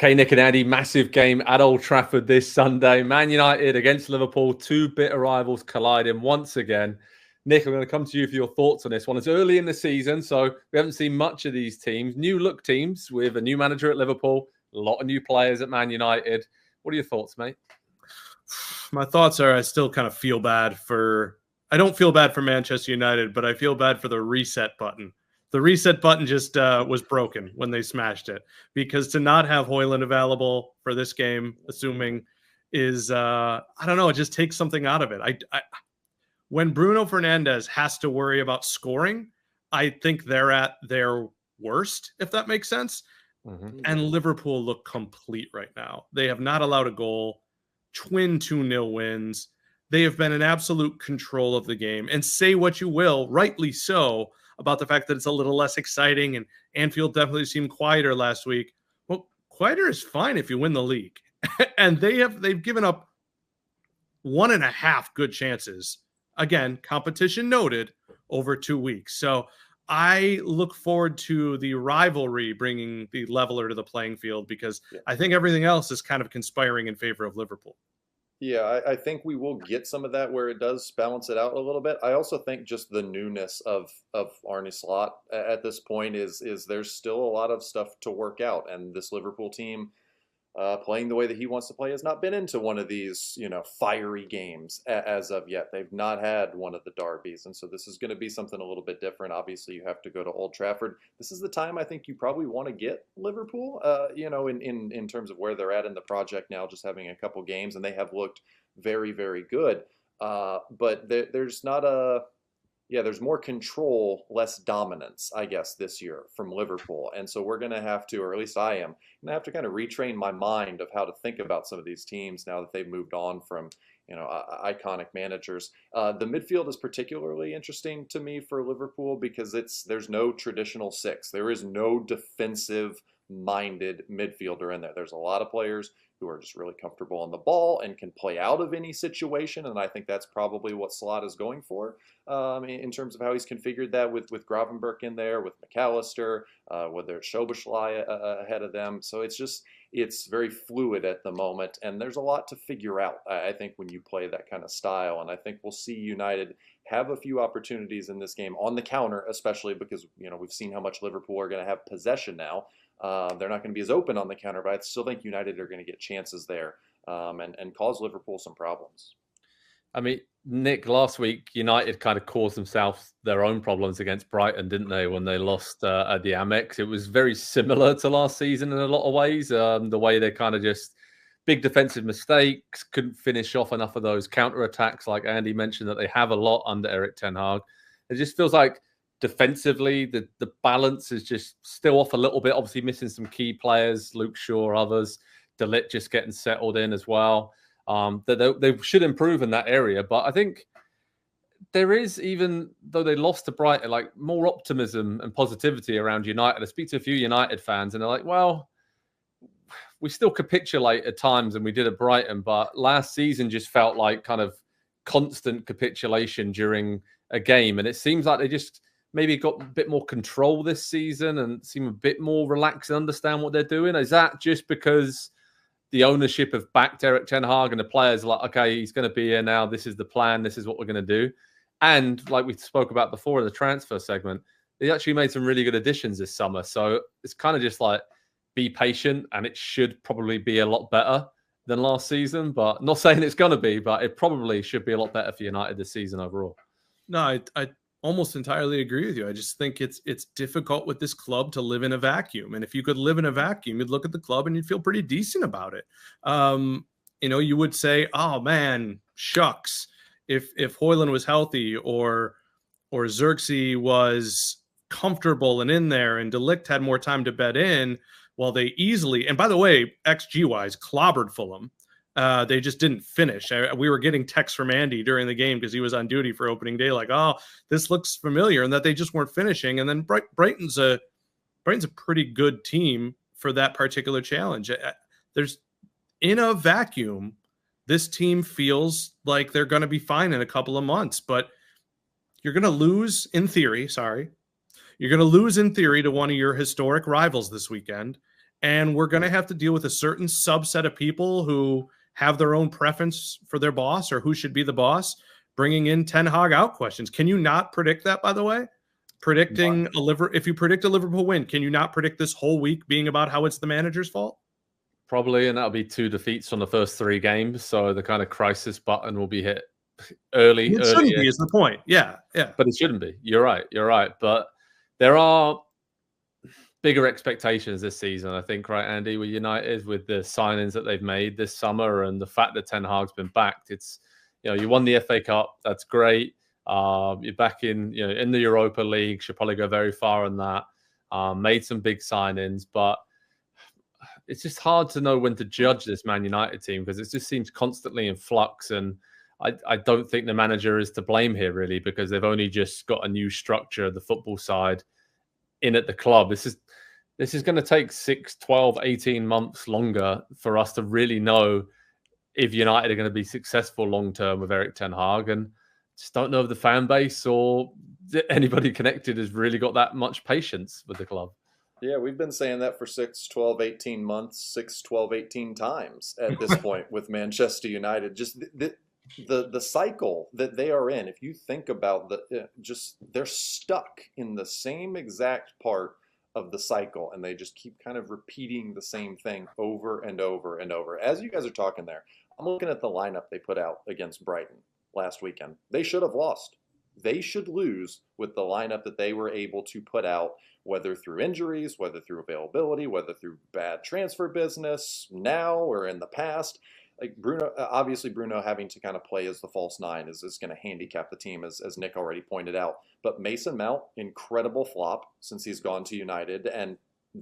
Okay, Nick and Andy, massive game at Old Trafford this Sunday. Man United against Liverpool, two bitter rivals colliding once again. Nick, I'm going to come to you for your thoughts on this one. It's early in the season, so we haven't seen much of these teams. New look teams with a new manager at Liverpool, a lot of new players at Man United. What are your thoughts, mate? My thoughts are I still kind of feel bad for... I don't feel bad for Manchester United, but I feel bad for the reset button. The reset button just was broken when they smashed it, because to not have Højlund available for this game, assuming, is, I don't know, it just takes something out of it. When Bruno Fernandes has to worry about scoring, I think they're at their worst, if that makes sense. Mm-hmm. And Liverpool look complete right now. They have not allowed a goal, twin 2-0 wins. They have been in absolute control of the game. And say what you will, rightly so, about the fact that it's a little less exciting, and Anfield definitely seemed quieter last week. Well, quieter is fine if you win the league. And they've given up 1.5 good chances. Again, competition noted, over 2 weeks. So I look forward to the rivalry bringing the leveler to the playing field, because I think everything else is kind of conspiring in favor of Liverpool. Yeah, I think we will get some of that where it does balance it out a little bit. I also think just the newness of Arne Slot at this point is there's still a lot of stuff to work out. And this Liverpool team playing the way that he wants to play has not been into one of these, fiery games as of yet. They've not had one of the derbies. And so this is going to be something a little bit different. Obviously, you have to go to Old Trafford. This is the time I think you probably want to get Liverpool, in terms of where they're at in the project now, just having a couple games. And they have looked very, very good. But there's not there's more control, less dominance, I guess, this year from Liverpool. And so we're going to have to, or at least I am, going to have to kind of retrain my mind of how to think about some of these teams now that they've moved on from, iconic managers. The midfield is particularly interesting to me for Liverpool because there's no traditional six. There is no defensive-minded midfielder in there. There's a lot of players who are just really comfortable on the ball and can play out of any situation. And I think that's probably what Slot is going for in terms of how he's configured that with Gravenberch in there, with McAllister, whether it's Szoboszlai ahead of them. So it's very fluid at the moment. And there's a lot to figure out, I think, when you play that kind of style. And I think we'll see United have a few opportunities in this game on the counter, especially because, we've seen how much Liverpool are going to have possession now. They're not going to be as open on the counter, but I still think United are going to get chances there and cause Liverpool some problems. I mean, Nick, last week, United kind of caused themselves their own problems against Brighton, didn't they, when they lost at the Amex? It was very similar to last season in a lot of ways. The way they kind of just big defensive mistakes, couldn't finish off enough of those counter-attacks, like Andy mentioned, that they have a lot under Erik ten Hag. It just feels like defensively, the balance is just still off a little bit. Obviously missing some key players, Luke Shaw, others. De Ligt just getting settled in as well. They should improve in that area. But I think there is, even though they lost to Brighton, like more optimism and positivity around United. I speak to a few United fans and they're like, well, we still capitulate at times and we did at Brighton. But last season just felt like kind of constant capitulation during a game. And it seems like they just maybe got a bit more control this season and seem a bit more relaxed and understand what they're doing. Is that just because the ownership have backed Erik ten Hag and the players are like, okay, he's going to be here now. This is the plan. This is what we're going to do. And like we spoke about before in the transfer segment, they actually made some really good additions this summer. So it's kind of just like, be patient, and it should probably be a lot better than last season. But not saying it's going to be, but it probably should be a lot better for United this season overall. No, I almost entirely agree with you. I just think it's difficult with this club to live in a vacuum. And if you could live in a vacuum, you'd look at the club and you'd feel pretty decent about it. You would say, oh man, shucks. If Højlund was healthy or Xerxes was comfortable and in there and De Ligt had more time to bed in, well, they easily, and by the way, XG-wise, clobbered Fulham. They just didn't finish. We were getting texts from Andy during the game because he was on duty for opening day, like, oh, this looks familiar, and that they just weren't finishing. And then Brighton's a pretty good team for that particular challenge. There's, in a vacuum, this team feels like they're going to be fine in a couple of months, but you're going to lose in theory. You're going to lose in theory to one of your historic rivals this weekend. and we're going to have to deal with a certain subset of people who have their own preference for their boss or who should be the boss, bringing in Ten Hag out questions. Can you not predict that, by the way? If you predict a Liverpool win, can you not predict this whole week being about how it's the manager's fault? Probably, and that'll be 2 defeats from the first 3 games. So the kind of crisis button will be hit early. It shouldn't be, is the point. Yeah. But it shouldn't be. You're right. But there are bigger expectations this season, I think, right, Andy, with United, with the signings that they've made this summer and the fact that Ten Hag's been backed. It's, you won the FA Cup. That's great. You're back in the Europa League. Should probably go very far in that. Made some big signings, but it's just hard to know when to judge this Man United team because it just seems constantly in flux. And I don't think the manager is to blame here, really, because they've only just got a new structure, the football side, in at the club. This is going to take 6, 12, 18 months longer for us to really know if United are going to be successful long-term with Erik Ten Hag. And just don't know if the fan base or anybody connected has really got that much patience with the club. Yeah, we've been saying that for 6, 12, 18 months, 6, 12, 18 times at this point with Manchester United. Just the cycle that they are in, if you think about they're stuck in the same exact part of the cycle, and they just keep kind of repeating the same thing over and over and over. As you guys are talking there, I'm looking at the lineup they put out against Brighton last weekend. They should have lost. They should lose with the lineup that they were able to put out, whether through injuries, whether through availability, whether through bad transfer business now or in the past. Like Bruno having to kind of play as the false 9 is going to handicap the team, as Nick already pointed out. But Mason Mount, incredible flop since he's gone to United, and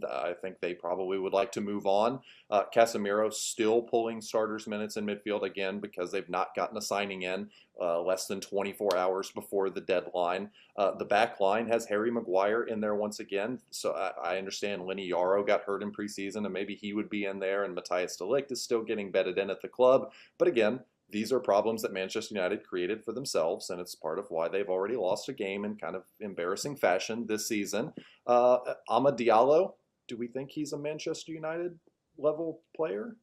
I think they probably would like to move on. Casemiro still pulling starters minutes in midfield again because they've not gotten a signing in less than 24 hours before the deadline. The back line has Harry Maguire in there once again. So I understand Lenny Yaro got hurt in preseason and maybe he would be in there, and Matthias de Ligt is still getting bedded in at the club. But again, these are problems that Manchester United created for themselves, and it's part of why they've already lost a game in kind of embarrassing fashion this season. Amad Diallo, do we think he's a Manchester United level player?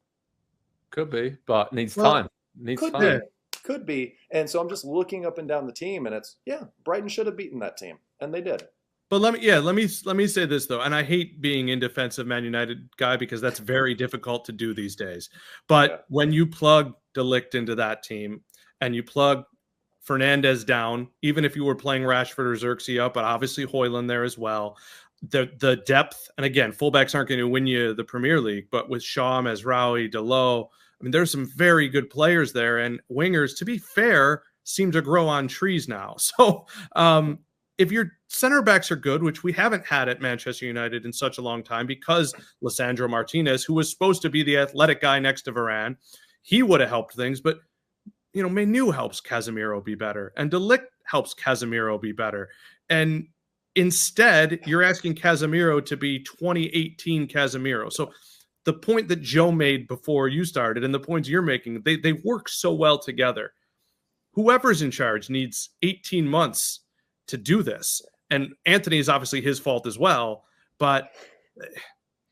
Could be, but needs time. Could be. And so I'm just looking up and down the team, and it's, Brighton should have beaten that team, and they did. But let me say this though, and I hate being in defense of Man United guy because that's very difficult to do these days. But when you plug de Ligt into that team and you plug Fernandes down, even if you were playing Rashford or Xerxes up, but obviously Højlund there as well, the depth, and again, fullbacks aren't going to win you the Premier League, but with Shaw, Mazraoui, Dalot, I mean, there's some very good players there, and wingers, to be fair, seem to grow on trees now. So if your center backs are good, which we haven't had at Manchester United in such a long time, because Lisandro Martinez, who was supposed to be the athletic guy next to Varane, he would have helped things, but Menu helps Casemiro be better, and de Ligt helps Casemiro be better. And instead, you're asking Casemiro to be 2018 Casemiro. So the point that Joe made before you started and the points you're making, they work so well together. Whoever's in charge needs 18 months to do this. And Anthony is obviously his fault as well, but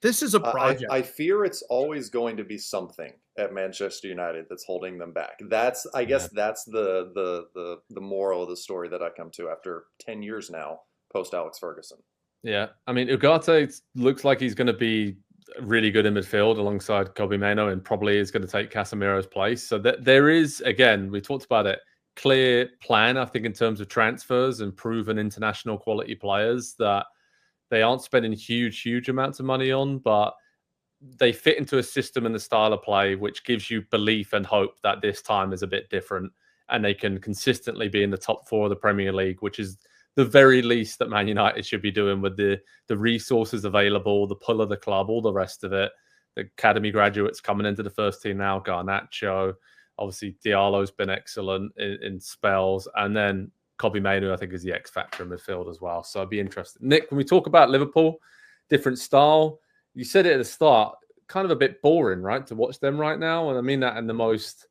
this is a project. I fear it's always going to be something at Manchester United that's holding them back. That's the moral of the story that I come to after 10 years now, post Alex Ferguson. Yeah, I mean, Ugarte looks like he's going to be really good in midfield alongside Kobe Mainoo, and probably is going to take Casemiro's place. So there is, again, we talked about it, clear plan, I think, in terms of transfers and proven international quality players that they aren't spending huge amounts of money on, but they fit into a system and the style of play which gives you belief and hope that this time is a bit different and they can consistently be in the top 4 of the Premier League, which is the very least that Man United should be doing with the resources available, the pull of the club, all the rest of it. The academy graduates coming into the first team now, Garnacho, obviously Diallo's been excellent in spells, and then Kobe Mainoo, I think, is the X factor in midfield as well. So I'd be interested. Nick, when we talk about Liverpool, different style, you said it at the start, kind of a bit boring, right, to watch them right now, and I mean that in the most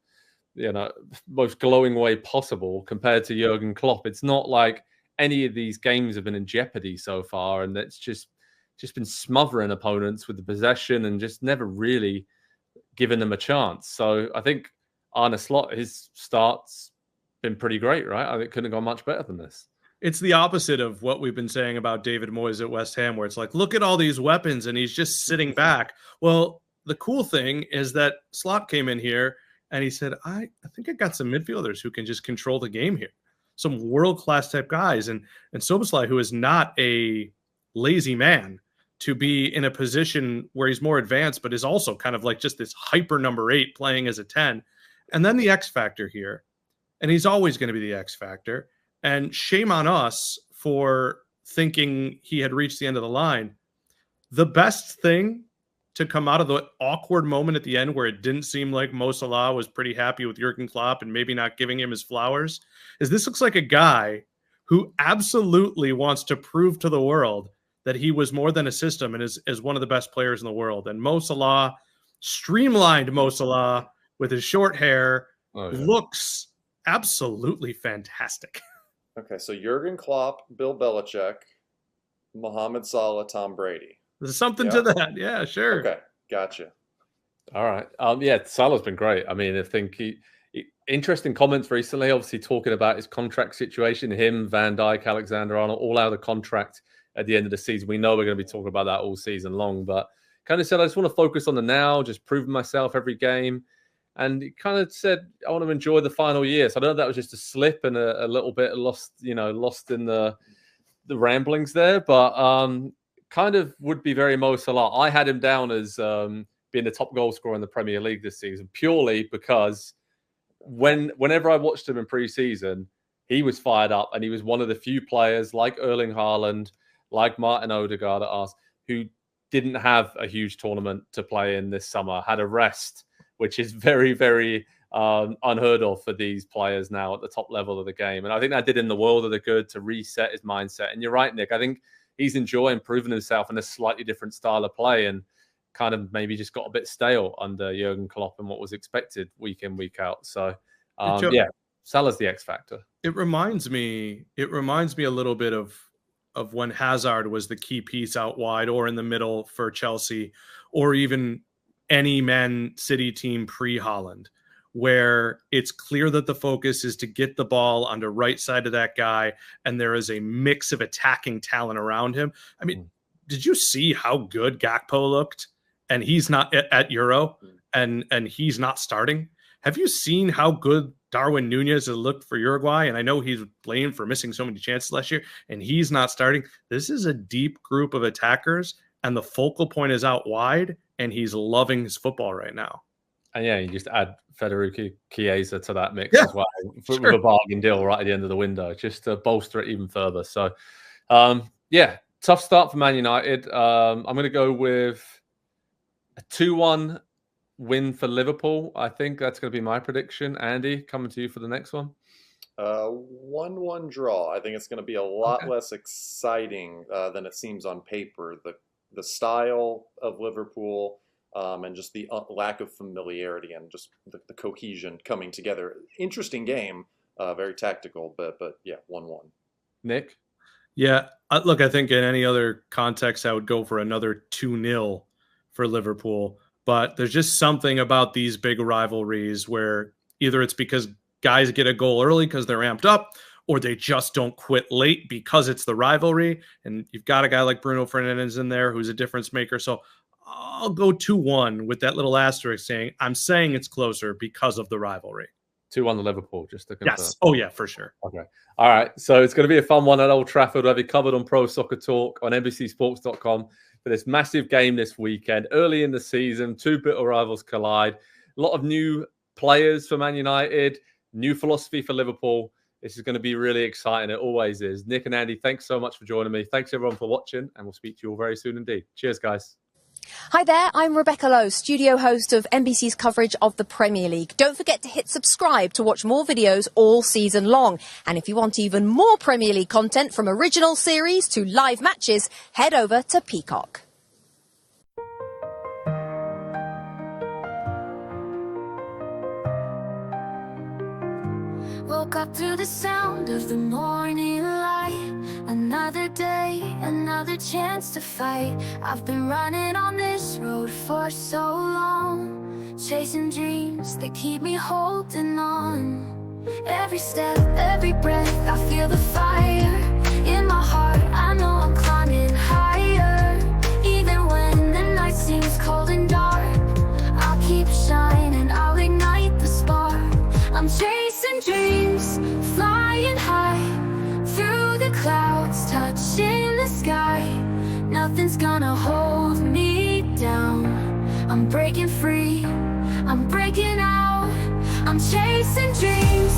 glowing way possible compared to Jurgen Klopp. It's not like any of these games have been in jeopardy so far, and it's just just been smothering opponents with the possession and just never really giving them a chance. So I think Arne Slot, his start's been pretty great, right? I think it couldn't have gone much better than this. It's the opposite of what we've been saying about David Moyes at West Ham, where it's like, look at all these weapons, and he's just sitting back. Well, the cool thing is that Slot came in here and he said, I think I got some midfielders who can just control the game here. Some world-class type guys. And Szoboszlai, who is not a lazy man, to be in a position where he's more advanced, but is also kind of like just this hyper number 8 playing as a 10. And then the X factor here. And he's always going to be the X factor. And shame on us for thinking he had reached the end of the line. The best thing to come out of the awkward moment at the end where it didn't seem like Mo Salah was pretty happy with Jurgen Klopp and maybe not giving him his flowers is this looks like a guy who absolutely wants to prove to the world that he was more than a system and is one of the best players in the world. And Mo Salah, streamlined Mo Salah with his short hair, looks absolutely fantastic. Okay, so Jurgen Klopp, Bill Belichick, Mohamed Salah, Tom Brady. There's something to that. Yeah, sure. Okay, gotcha. All right. Yeah, Salah's been great. I mean, I think he interesting comments recently, obviously talking about his contract situation. Him, Van Dijk, Alexander-Arnold, all out of contract at the end of the season. We know we're going to be talking about that all season long, but kind of said, I just want to focus on the now, just proving myself every game. And he kind of said, I want to enjoy the final year. So I don't know if that was just a slip and a little bit lost in the ramblings there, but kind of would be very Mo Salah. I had him down as being the top goal scorer in the Premier League this season, purely because whenever I watched him in pre-season, he was fired up, and he was one of the few players like Erling Haaland, like Martin Odegaard at us, who didn't have a huge tournament to play in this summer, had a rest, which is very, very unheard of for these players now at the top level of the game. And I think that did him the world of the good to reset his mindset. And you're right, Nick. I think he's enjoying proving himself in a slightly different style of play, and kind of maybe just got a bit stale under Jurgen Klopp and what was expected week in, week out. So, yeah, Salah's the X factor. It reminds me a little bit of when Hazard was the key piece out wide or in the middle for Chelsea, or even any Man City team pre-Haaland, where it's clear that the focus is to get the ball on the right side of that guy, and there is a mix of attacking talent around him. I mean, did you see how good Gakpo looked? And he's not at Euro, and he's not starting. Have you seen how good Darwin Nunez has looked for Uruguay? And I know he's blamed for missing so many chances last year, and he's not starting. This is a deep group of attackers, and the focal point is out wide, and he's loving his football right now. And yeah, you just add Federico Chiesa to that mix as well, with a bargain deal right at the end of the window, just to bolster it even further. So, yeah, tough start for Man United. I'm going to go with a 2-1 win for Liverpool. I think that's going to be my prediction. Andy, coming to you for the next one. 1-1 draw. I think it's going to be a lot less exciting than it seems on paper. The style of Liverpool and just the lack of familiarity and just the cohesion coming together. Interesting game, very tactical, but yeah, 1-1. Nick? Yeah, look, I think in any other context, I would go for another 2-0 for Liverpool. But there's just something about these big rivalries where either it's because guys get a goal early because they're amped up, or they just don't quit late because it's the rivalry. And you've got a guy like Bruno Fernandes in there who's a difference maker. So I'll go 2-1 with that little asterisk saying it's closer because of the rivalry. 2-1 to Liverpool, just to confirm. Yes. Oh, yeah, for sure. Okay. All right. So it's going to be a fun one at Old Trafford. We'll have you covered on Pro Soccer Talk on NBCSports.com for this massive game this weekend. Early in the season, two bitter rivals collide. A lot of new players for Man United, new philosophy for Liverpool. This is going to be really exciting. It always is. Nick and Andy, thanks so much for joining me. Thanks, everyone, for watching, and we'll speak to you all very soon indeed. Cheers, guys. Hi there, I'm Rebecca Lowe, studio host of NBC's coverage of the Premier League. Don't forget to hit subscribe to watch more videos all season long. And if you want even more Premier League content, from original series to live matches, head over to Peacock. Woke up to the sound of the morning light. Another day, another chance to fight. I've been running on this road for so long, chasing dreams that keep me holding on. Every step, every breath, I feel the fire in my heart. I know I'm climbing higher. Even when the night seems cold and dark, I'll keep shining, I'll ignite the spark. I'm chasing dreams, flying high through the clouds, touching the sky. Nothing's gonna hold me down. I'm breaking free, I'm breaking out. I'm chasing dreams,